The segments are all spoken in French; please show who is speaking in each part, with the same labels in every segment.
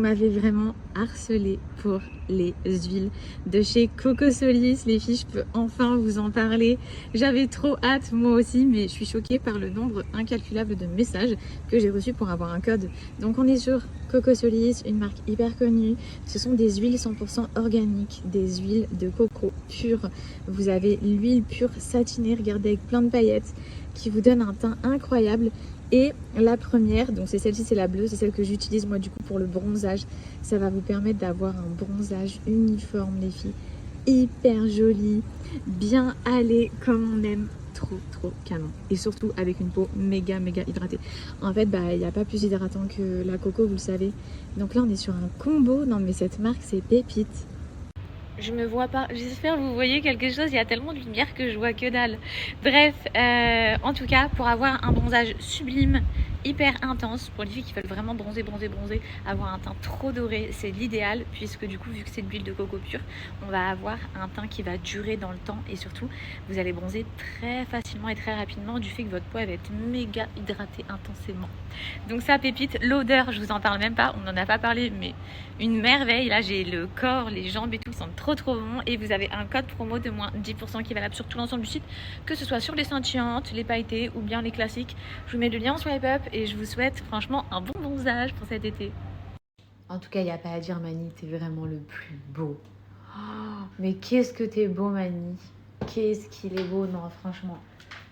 Speaker 1: m'avez vraiment harcelé pour les huiles de chez Coco Solis. Les filles, je peux enfin vous en parler. J'avais trop hâte, moi aussi, mais je suis choquée par le nombre incalculable de messages que j'ai reçus pour avoir un code. Donc on est sur Coco Solis, une marque hyper connue. Ce sont des huiles 100% organiques, des huiles de coco pures. Vous avez l'huile pure satinée, regardez, avec plein de paillettes, qui vous donne un teint incroyable. Et la première, donc c'est celle-ci, c'est la bleue, c'est celle que j'utilise moi du coup pour le bronzage. Ça va vous permettre d'avoir un bronzage uniforme, les filles, hyper joli, bien allé comme on aime, trop canon. Et surtout avec une peau méga hydratée. En fait, il n'y a pas plus hydratant que la coco, vous le savez. Donc là, on est sur un combo. Non mais cette marque, c'est pépite. Je me vois pas, j'espère que vous voyez quelque chose, il y a tellement de lumière que je vois que dalle. Bref, en tout cas, pour avoir un bronzage sublime, hyper intense, pour les filles qui veulent vraiment bronzer, avoir un teint trop doré, c'est l'idéal, puisque du coup, vu que c'est de l'huile de coco pure, on va avoir un teint qui va durer dans le temps, et surtout, vous allez bronzer très facilement et très rapidement, du fait que votre peau va être méga hydratée intensément. Donc ça, pépite. L'odeur, je vous en parle même pas, on n'en a pas parlé, mais une merveille. Là, j'ai le corps, les jambes et tout, sont trop bon. Et vous avez un code promo de moins 10% qui est valable sur tout l'ensemble du site, que ce soit sur les scintillantes, les pailletés ou bien les classiques. Je vous mets le lien en swipe up et je vous souhaite franchement un bon bronzage pour cet été. En tout cas, il n'y a pas à dire, Mani, t'es vraiment le plus beau. Oh, mais qu'est-ce que t'es beau, Mani. Qu'est-ce qu'il est beau, non, franchement.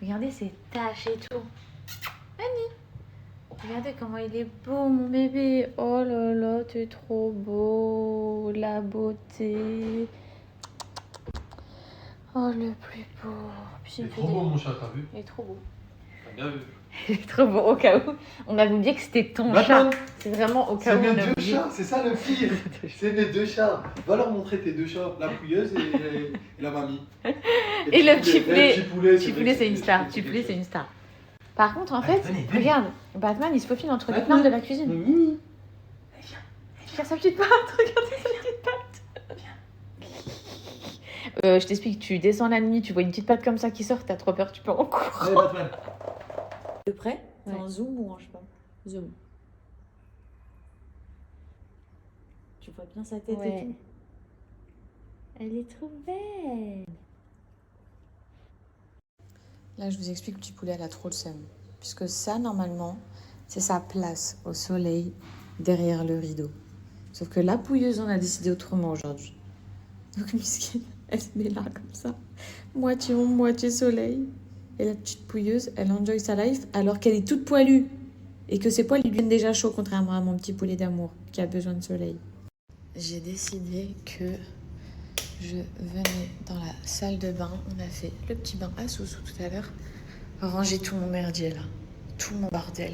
Speaker 1: Regardez ces taches et tout. Mani, regardez comment il est beau, mon bébé. Oh là là, t'es trop beau. La beauté. Oh, le plus beau. Puis,
Speaker 2: il est trop beau, mon chat, t'as vu?
Speaker 1: Il est trop beau.
Speaker 2: T'as bien vu.
Speaker 1: Il est trop beau, au cas où. On avait oublié que c'était ton chat. C'est vraiment au cas où.
Speaker 2: C'est mes deux chats, c'est ça le pire. C'est mes deux chats. Va leur montrer tes deux chats, la pouilleuse et la mamie.
Speaker 1: Et le petit poulet.
Speaker 2: Le petit poulet,
Speaker 1: C'est une star. Petit poulet, c'est une star. Par contre, en fait, regarde, Batman, il se faufile entre les plantes de la cuisine.
Speaker 2: Mimi.
Speaker 1: Regarde sa petite patte, regardez sa petite patte. Je t'explique, tu descends la nuit, tu vois une petite patte comme ça qui sort, t'as trop peur, tu peux en courant.
Speaker 2: Allez, Batman.
Speaker 1: De près,
Speaker 3: ouais.
Speaker 1: En zoom ou en je sais pas. Zoom. Tu vois bien sa tête et tout.
Speaker 3: Elle est trop belle.
Speaker 1: Là, je vous explique, le petit poulet, elle a trop le seum. Puisque ça, normalement, c'est sa place au soleil derrière le rideau. Sauf que la pouilleuse, on a décidé autrement aujourd'hui. Donc, Miskine, elle se met là, comme ça. Moitié ombre, moitié soleil. Et la petite pouilleuse, elle enjoy sa life alors qu'elle est toute poilue. Et que ses poils lui viennent déjà chauds, contrairement à mon petit poulet d'amour qui a besoin de soleil. J'ai décidé que je venais dans la salle de bain. On a fait le petit bain à Soussou tout à l'heure. Ranger tout mon merdier là. Tout mon bordel.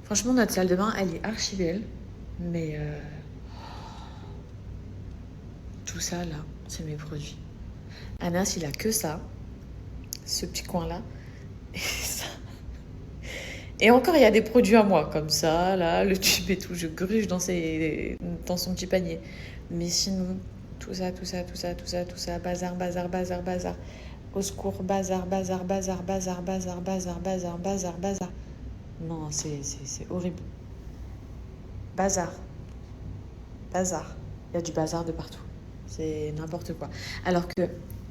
Speaker 1: Franchement, notre salle de bain, elle est archi belle. Mais tout ça là, c'est mes produits. Anas, il a que ça. Ce petit coin là. Et ça. Et encore, il y a des produits à moi, comme ça, là, le tube et tout. Je gruge dans son petit panier. Mais sinon, tout ça, bazar. Au secours, bazar. Non, c'est horrible. Bazar. Il y a du bazar de partout. C'est n'importe quoi. Alors que,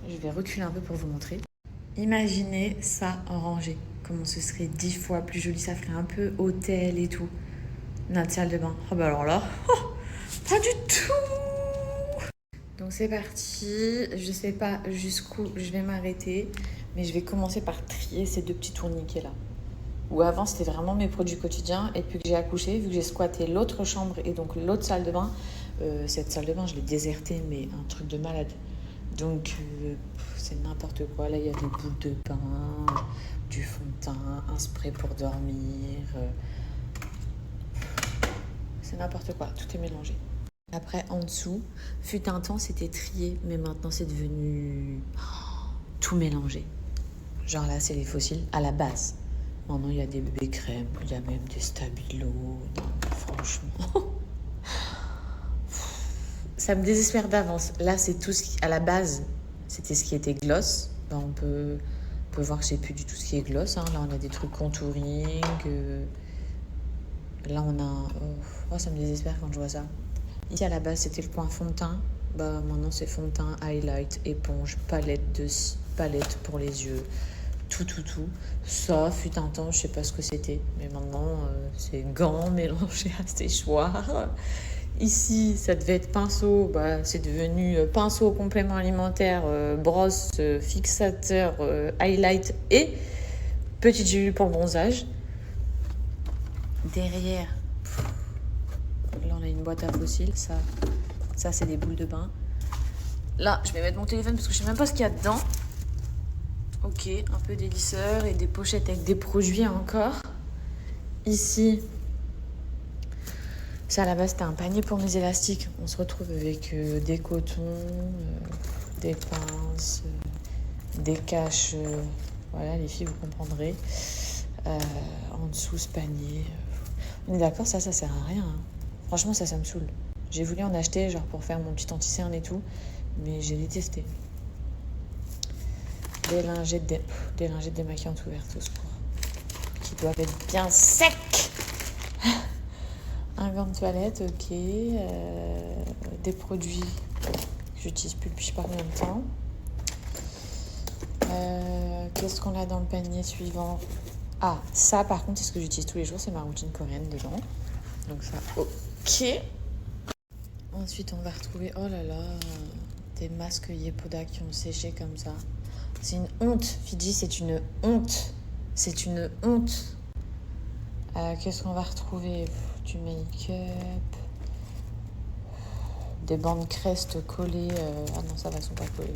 Speaker 1: je vais reculer un peu pour vous montrer. Imaginez ça en rangée. Comment ce serait 10 fois plus joli. Ça ferait un peu hôtel et tout. Notre salle de bain. Oh bah alors là, pas du tout. Donc c'est parti. Je sais pas jusqu'où je vais m'arrêter. Mais je vais commencer par trier ces deux petits tourniquets là. Où avant c'était vraiment mes produits quotidiens. Et puis que j'ai accouché, vu que j'ai squatté l'autre chambre et donc l'autre salle de bain. Cette salle de bain, je l'ai désertée, mais un truc de malade. Donc c'est n'importe quoi. Là, il y a des boules de pain, du fond de teint, un spray pour dormir. C'est n'importe quoi. Tout est mélangé. Après, en dessous, fut un temps, c'était trié, mais maintenant, c'est devenu tout mélangé. Genre là, c'est les fossiles à la base. Maintenant, il y a des bébés crèmes, il y a même des stabilos. Non, franchement... Ça me désespère d'avance. Là, c'est tout ce qui, à la base, c'était ce qui était gloss. Ben, on peut voir que c'est plus du tout ce qui est gloss. Hein. Là, on a des trucs contouring.
Speaker 4: Là, on a... Oh, ça me désespère quand je vois ça. Ici, à la base, c'était le coin fond de teint. Bah, maintenant, c'est fond de teint, highlight, éponge, palette pour les yeux. Tout. Ça fut un temps, je sais pas ce que c'était. Mais maintenant, c'est gants mélangés à séchoir. Ici, ça devait être pinceau. Bah, c'est devenu pinceau, complément alimentaire, brosse, fixateur, highlight et petite gélule pour le bronzage. Derrière, là, on a une boîte à fossiles. Ça c'est des boules de bain. Là, je vais mettre mon téléphone parce que je sais même pas ce qu'il y a dedans. Ok, un peu d'élisseur et des pochettes avec des produits encore. Ici, ça à la base c'était un panier pour mes élastiques. On se retrouve avec des cotons, des pinces, des caches. Voilà, les filles, vous comprendrez. En dessous, ce panier. On est d'accord, ça sert à rien. Hein. Franchement, ça me saoule. J'ai voulu en acheter genre pour faire mon petit anti-cerne et tout, mais j'ai détesté. Des lingettes démaquillantes ouvertes au secours, qui doivent être bien secs. Un gant de toilette, ok. Des produits que j'utilise plus depuis je sais pas combien de temps. Qu'est-ce qu'on a dans le panier suivant? Ah, ça par contre, c'est ce que j'utilise tous les jours, c'est ma routine coréenne dedans. Donc ça, ok. Ensuite, on va retrouver, oh là là, des masques Yepoda qui ont séché comme ça. C'est une honte, Fidji, c'est une honte. C'est une honte. Qu'est-ce qu'on va retrouver? Du make-up. Des bandes Crest collées. Ah non, ça va, elles sont pas collées.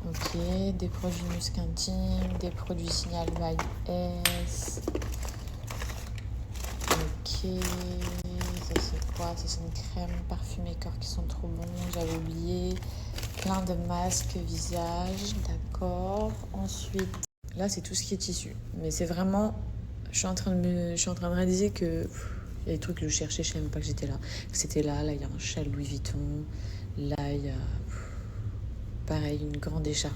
Speaker 4: Ok, des produits Musc Intime, des produits Signal by S. Ok, ça c'est quoi? Ça c'est une crème parfumée corps qui sont trop bons, j'avais oublié. Plein de masques visage, d'accord. Ensuite, là c'est tout ce qui est tissu. Mais c'est vraiment, je suis en train de réaliser que il y a des trucs que je cherchais, je savais même pas que j'étais là. Que c'était là il y a un châle Louis Vuitton, là il y a pareil une grande écharpe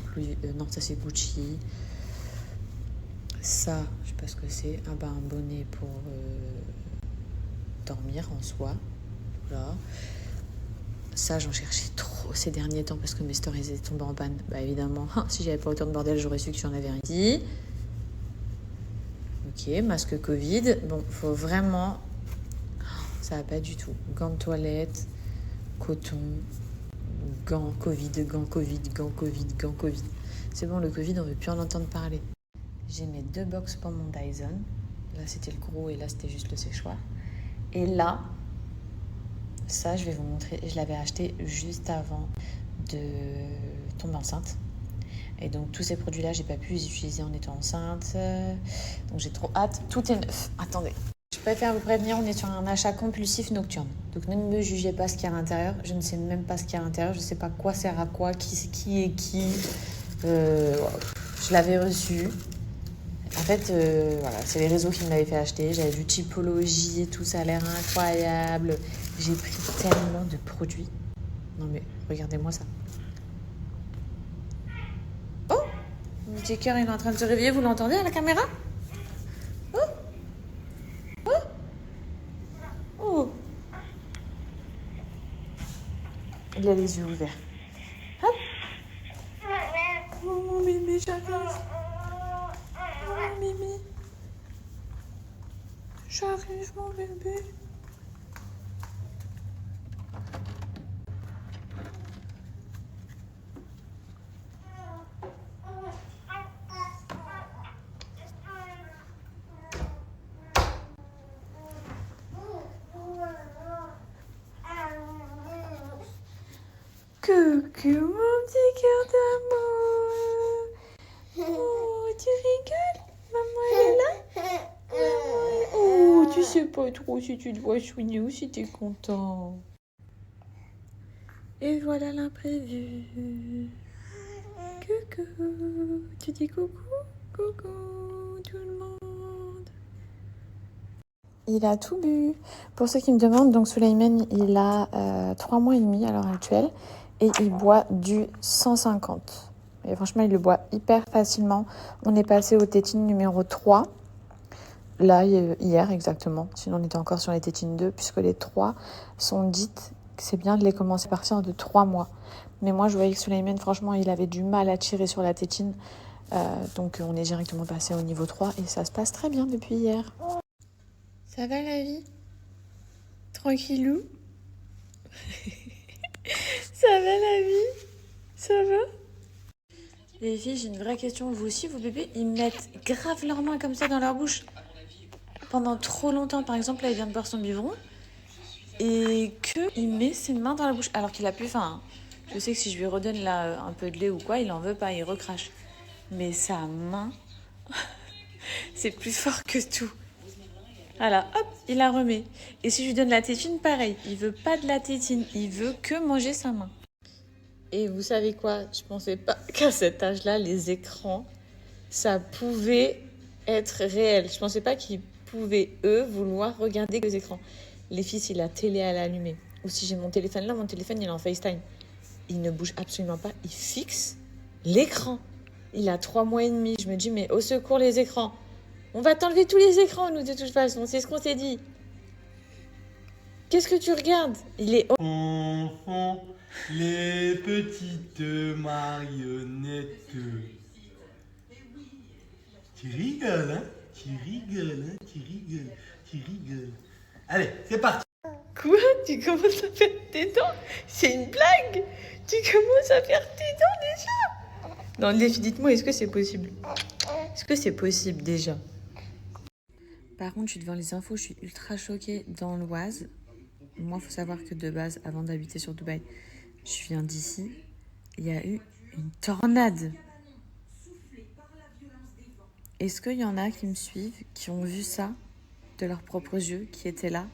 Speaker 4: non ça c'est Gucci. Ça, je sais pas ce que c'est. Ah bah un bonnet pour dormir en soie. Voilà. Ça, j'en cherchais trop ces derniers temps parce que mes stories étaient tombées en panne. Bah évidemment, si j'avais pas autant de bordel, j'aurais su que j'en avais un ici. Ok, masque Covid. Bon, faut vraiment... Ça va pas du tout. Gants de toilette, coton, gants Covid. C'est bon, le Covid, on veut plus en entendre parler. J'ai mes 2 box pour mon Dyson. Là, c'était le gros et là, c'était juste le séchoir. Et là, ça, je vais vous montrer. Je l'avais acheté juste avant de tomber enceinte. Et donc, tous ces produits-là, j'ai pas pu les utiliser en étant enceinte. Donc, j'ai trop hâte. Tout est neuf. Attendez. Je préfère vous prévenir, on est sur un achat compulsif nocturne. Donc, ne me jugez pas ce qu'il y a à l'intérieur. Je ne sais même pas ce qu'il y a à l'intérieur. Je ne sais pas quoi sert à quoi, qui est qui. Je l'avais reçu. En fait, voilà, c'est les réseaux qui me l'avaient fait acheter. J'avais vu Typologie et tout, ça a l'air incroyable. J'ai pris tellement de produits. Non mais, regardez-moi ça. Oh, mon petit cœur, il est en train de se réveiller. Vous l'entendez à la caméra? Oh, oh, oh. Il a les yeux ouverts. Hop. Oh mon bébé, j'arrive. Oh, Mimi. J'arrive, mon bébé. Coucou, mon petit cœur d'amour. Oh, tu rigoles? Maman, elle est là? Oh, tu sais pas trop si tu dois chouiner ou si t'es content. Et voilà l'imprévu. Coucou. Tu dis coucou? Coucou tout le monde. Il a tout bu. Pour ceux qui me demandent, donc Souleyman, il a 3 mois et demi à l'heure actuelle et il boit du 150. Et franchement, il le boit hyper facilement. On est passé au tétine numéro 3. Là, hier exactement. Sinon, on était encore sur les tétines 2, puisque les 3 sont dites que c'est bien de les commencer à partir de 3 mois. Mais moi, je voyais que Suleiman, franchement, il avait du mal à tirer sur la tétine. Donc, on est directement passé au niveau 3 et ça se passe très bien depuis hier. Ça va la vie? Tranquillou? Ça va la vie? Ça va? Les filles, j'ai une vraie question. Vous aussi, vos bébés, ils mettent grave leurs mains comme ça dans leur bouche pendant trop longtemps. Par exemple, là, il vient de boire son biberon et qu'il met ses mains dans la bouche alors qu'il a plus faim. Je sais que si je lui redonne là un peu de lait ou quoi, il en veut pas, il recrache. Mais sa main, c'est plus fort que tout. Voilà, hop, il la remet. Et si je lui donne la tétine, pareil. Il veut pas de la tétine, il veut que manger sa main. Et vous savez quoi? Je pensais pas qu'à cet âge-là, les écrans, ça pouvait être réel. Je pensais pas qu'ils pouvaient, eux, vouloir regarder que les écrans. Les filles, si la télé à l'allumer, ou si j'ai mon téléphone là, mon téléphone, il est en FaceTime. Il ne bouge absolument pas, il fixe l'écran. Il a 3 mois et demi. Je me dis, mais au secours, les écrans. On va t'enlever tous les écrans, nous, de toute façon. C'est ce qu'on s'est dit. Qu'est-ce que tu regardes? Il est...
Speaker 2: Enfants, les petites marionnettes. Tu rigoles, hein? Tu rigoles, hein? Tu rigoles, tu rigoles. Allez, c'est parti.
Speaker 4: Quoi? Tu commences à faire tes dents? C'est une blague? Tu commences à faire tes dents déjà? Non, les filles, dites-moi, est-ce que c'est possible? Est-ce que c'est possible déjà? Par contre, je suis devant les infos, je suis ultra choquée dans l'Oise. Moi, il faut savoir que de base, avant d'habiter sur Dubaï, je viens d'ici. Il y a eu une tornade. Est-ce qu'il y en a qui me suivent, qui ont vu ça de leurs propres yeux, qui étaient là?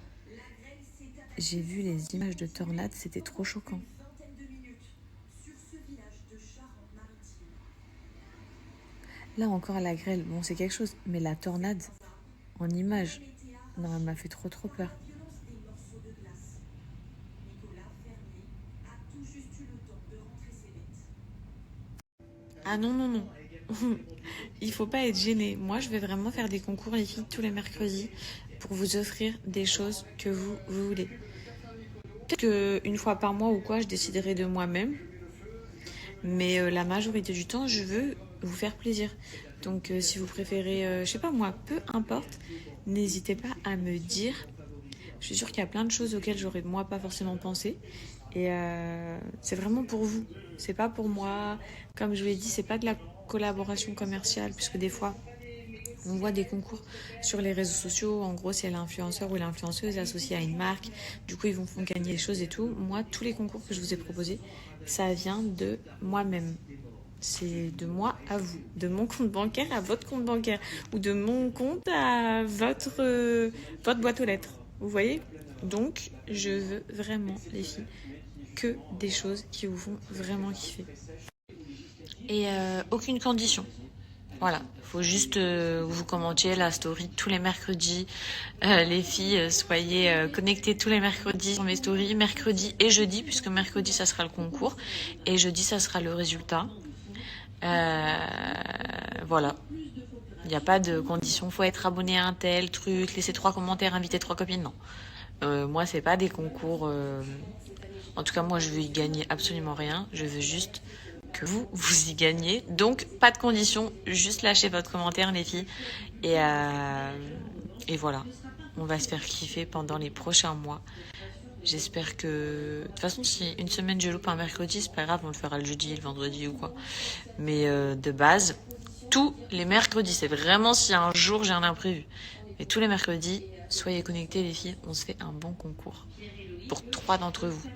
Speaker 4: J'ai vu les images de tornade, c'était trop choquant. Là encore la grêle, bon c'est quelque chose, mais la tornade en images, non elle m'a fait trop peur. Ah non. Il faut pas être gêné. Moi je vais vraiment faire des concours les filles tous les mercredis pour vous offrir des choses que vous voulez. Peut-être qu'une fois par mois ou quoi, je déciderai de moi-même. Mais la majorité du temps, je veux vous faire plaisir. Donc si vous préférez, je sais pas moi, peu importe, n'hésitez pas à me dire. Je suis sûre qu'il y a plein de choses auxquelles j'aurais moi pas forcément pensé. Et c'est vraiment pour vous. C'est pas pour moi. Comme je vous l'ai dit, c'est pas de la collaboration commerciale, puisque des fois, on voit des concours sur les réseaux sociaux. En gros, c'est l'influenceur ou l'influenceuse associée à une marque. Du coup, ils vont gagner des choses et tout. Moi, tous les concours que je vous ai proposés, ça vient de moi-même. C'est de moi à vous. De mon compte bancaire à votre compte bancaire. Ou de mon compte à votre boîte aux lettres. Vous voyez? Donc, je veux vraiment, les filles, que des choses qui vous font vraiment kiffer. Et aucune condition. Voilà, il faut juste vous commentiez la story tous les mercredis. Les filles, soyez connectées tous les mercredis sur mes stories, mercredi et jeudi, puisque mercredi, ça sera le concours, et jeudi, ça sera le résultat. Voilà, il n'y a pas de condition, faut être abonné à un tel truc, laisser 3 commentaires, inviter 3 copines, non. Moi, c'est pas des concours... En tout cas, moi, je veux y gagner absolument rien, je veux juste... que vous y gagnez. Donc, pas de condition, juste lâchez votre commentaire, les filles. Et voilà, on va se faire kiffer pendant les prochains mois. J'espère que... De toute façon, si une semaine je loupe un mercredi, c'est pas grave, on le fera le jeudi, le vendredi ou quoi. Mais de base, tous les mercredis, c'est vraiment si un jour j'ai un imprévu. Mais tous les mercredis, soyez connectés, les filles, on se fait un bon concours. Pour 3 d'entre vous.